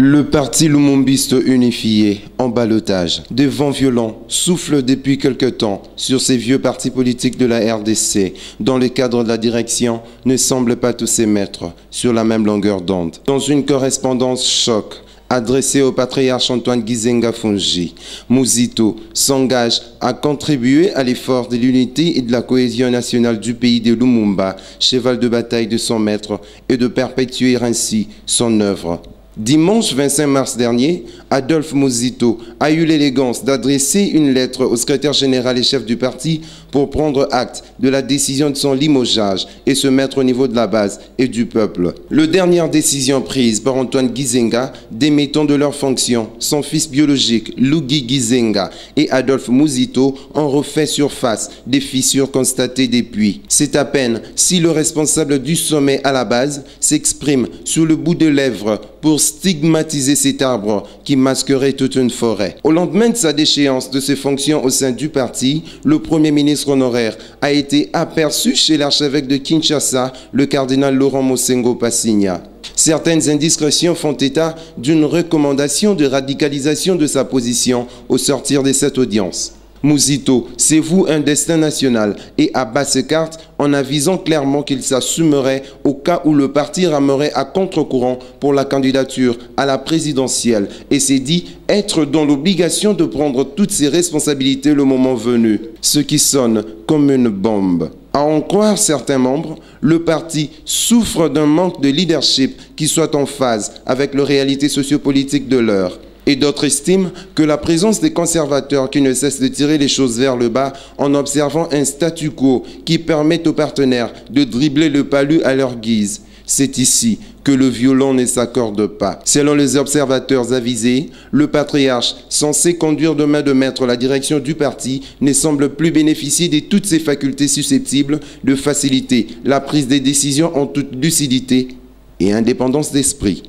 Le parti lumumbiste unifié, en ballottage, des vents violents soufflent depuis quelque temps sur ces vieux partis politiques de la RDC, dont le cadre de la direction ne semble pas tous s'émettre sur la même longueur d'onde. Dans une correspondance choc adressée au patriarche Antoine Gizenga Fungi, Muzito s'engage à contribuer à l'effort de l'unité et de la cohésion nationale du pays de Lumumba, cheval de bataille de son maître, et de perpétuer ainsi son œuvre. Dimanche 25 mars dernier, Adolphe Muzito a eu l'élégance d'adresser une lettre au secrétaire général et chef du parti pour prendre acte de la décision de son limogeage et se mettre au niveau de la base et du peuple. La dernière décision prise par Antoine Gizenga, démettant de leurs fonctions son fils biologique, Luigi Gizenga, et Adolphe Muzito ont refait surface des fissures constatées depuis. C'est à peine si le responsable du sommet à la base s'exprime sur le bout de lèvres pour stigmatiser cet arbre qui masquerait toute une forêt. Au lendemain de sa déchéance de ses fonctions au sein du parti, le Premier ministre honoraire a été aperçu chez l'archevêque de Kinshasa, le cardinal Laurent Mosengo Passigna. Certaines indiscrétions font état d'une recommandation de radicalisation de sa position au sortir de cette audience. Muzito s'avoue un destin national et abat ses cartes en avisant clairement qu'il s'assumerait au cas où le parti ramerait à contre-courant pour la candidature à la présidentielle et s'est dit être dans l'obligation de prendre toutes ses responsabilités le moment venu, ce qui sonne comme une bombe. À en croire certains membres, le parti souffre d'un manque de leadership qui soit en phase avec les réalités sociopolitiques de l'heure. Et d'autres estiment que la présence des conservateurs qui ne cessent de tirer les choses vers le bas en observant un statu quo qui permet aux partenaires de dribbler le palu à leur guise. C'est ici que le violon ne s'accorde pas. Selon les observateurs avisés, le patriarche, censé conduire de main de maître la direction du parti, ne semble plus bénéficier de toutes ses facultés susceptibles de faciliter la prise des décisions en toute lucidité et indépendance d'esprit.